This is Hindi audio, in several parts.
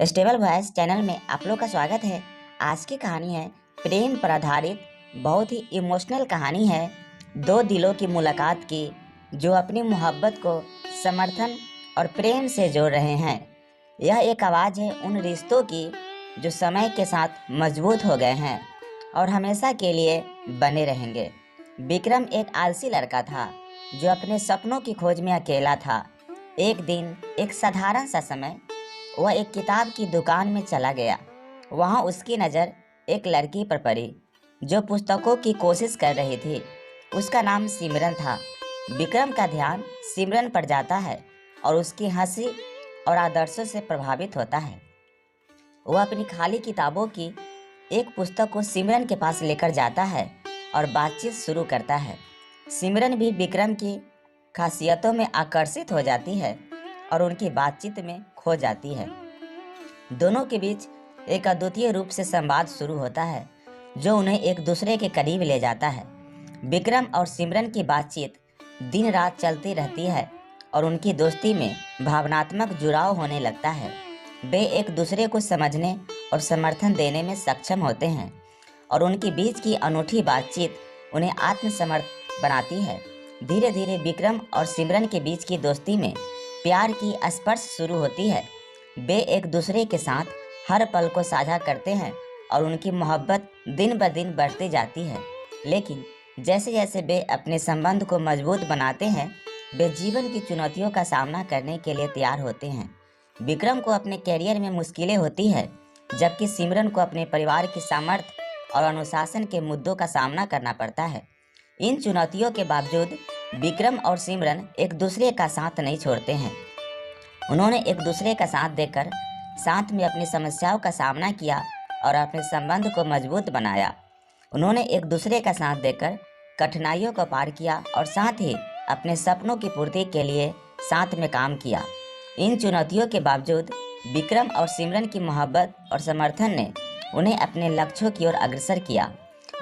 स्टेबल वॉइस चैनल में आप लोग का स्वागत है। आज की कहानी है प्रेम पर आधारित बहुत ही इमोशनल कहानी है। दो दिलों की मुलाकात की जो अपनी मोहब्बत को समर्थन और प्रेम से जोड़ रहे हैं। यह एक आवाज़ है उन रिश्तों की जो समय के साथ मजबूत हो गए हैं और हमेशा के लिए बने रहेंगे। विक्रम एक आलसी लड़का था जो अपने सपनों की खोज में अकेला था। एक दिन एक साधारण सा समय वह एक किताब की दुकान में चला गया। वहाँ उसकी नज़र एक लड़की पर पड़ी जो पुस्तकों की कोशिश कर रही थी। उसका नाम सिमरन था। विक्रम का ध्यान सिमरन पर जाता है और उसकी हंसी और आदर्शों से प्रभावित होता है। वह अपनी खाली किताबों की एक पुस्तक को सिमरन के पास लेकर जाता है और बातचीत शुरू करता है। सिमरन भी विक्रम की खासियतों में आकर्षित हो जाती है और उनकी बातचीत में खो जाती है। दोनों के बीच एक अद्वितीय रूप से संवाद शुरू होता है जो उन्हें एक दूसरे के करीब ले जाता है। विक्रम और सिमरन की बातचीत दिन रात चलती रहती है और उनकी दोस्ती में भावनात्मक जुड़ाव होने लगता है। वे एक दूसरे को समझने और समर्थन देने में सक्षम होते हैं और उनके बीच की अनूठी बातचीत उन्हें आत्मसमर्थ बनाती है। धीरे धीरे विक्रम और सिमरन के बीच की दोस्ती में प्यार की स्पर्श शुरू होती है। वे एक दूसरे के साथ हर पल को साझा करते हैं और उनकी मोहब्बत दिन ब दिन बढ़ती जाती है। लेकिन जैसे जैसे वे अपने संबंध को मजबूत बनाते हैं, वे जीवन की चुनौतियों का सामना करने के लिए तैयार होते हैं। विक्रम को अपने कैरियर में मुश्किलें होती है, जबकि सिमरन को अपने परिवार की सामर्थ्य और अनुशासन के मुद्दों का सामना करना पड़ता है। इन चुनौतियों के बावजूद विक्रम और सिमरन एक दूसरे का साथ नहीं छोड़ते हैं। उन्होंने एक दूसरे का साथ देकर साथ में अपनी समस्याओं का सामना किया और अपने संबंध को मजबूत बनाया। उन्होंने एक दूसरे का साथ देकर कठिनाइयों को पार किया और साथ ही अपने सपनों की पूर्ति के लिए साथ में काम किया। इन चुनौतियों के बावजूद विक्रम और सिमरन की मोहब्बत और समर्थन ने उन्हें अपने लक्ष्यों की ओर अग्रसर किया।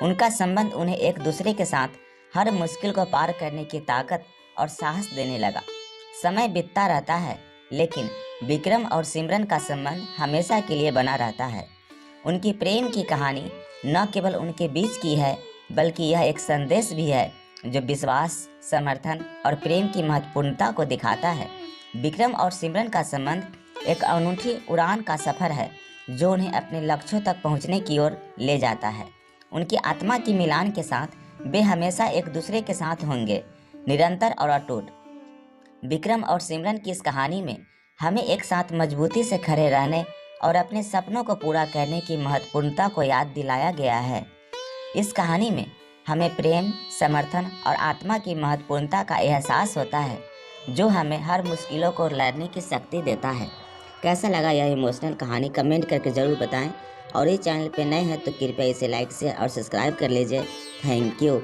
उनका संबंध उन्हें एक दूसरे के साथ हर मुश्किल को पार करने की ताकत और साहस देने लगा। समय बीतता रहता है, लेकिन विक्रम और सिमरन का संबंध हमेशा के लिए बना रहता है। उनकी प्रेम की कहानी न केवल उनके बीच की है, बल्कि यह एक संदेश भी है जो विश्वास, समर्थन और प्रेम की महत्वपूर्णता को दिखाता है। विक्रम और सिमरन का संबंध एक अनूठी उड़ान का सफ़र है जो उन्हें अपने लक्ष्यों तक पहुंचने की ओर ले जाता है। उनकी आत्मा की मिलान के साथ वे हमेशा एक दूसरे के साथ होंगे, निरंतर और अटूट। विक्रम और सिमरन की इस कहानी में हमें एक साथ मजबूती से खड़े रहने और अपने सपनों को पूरा करने की महत्वपूर्णता को याद दिलाया गया है। इस कहानी में हमें प्रेम, समर्थन और आत्मा की महत्वपूर्णता का एहसास होता है जो हमें हर मुश्किलों को लड़ने की शक्ति देता है। कैसा लगा यह इमोशनल कहानी कमेंट करके ज़रूर बताएं और इस चैनल पे नए हैं तो कृपया इसे लाइक, शेयर और सब्सक्राइब कर लीजिए। Thank you.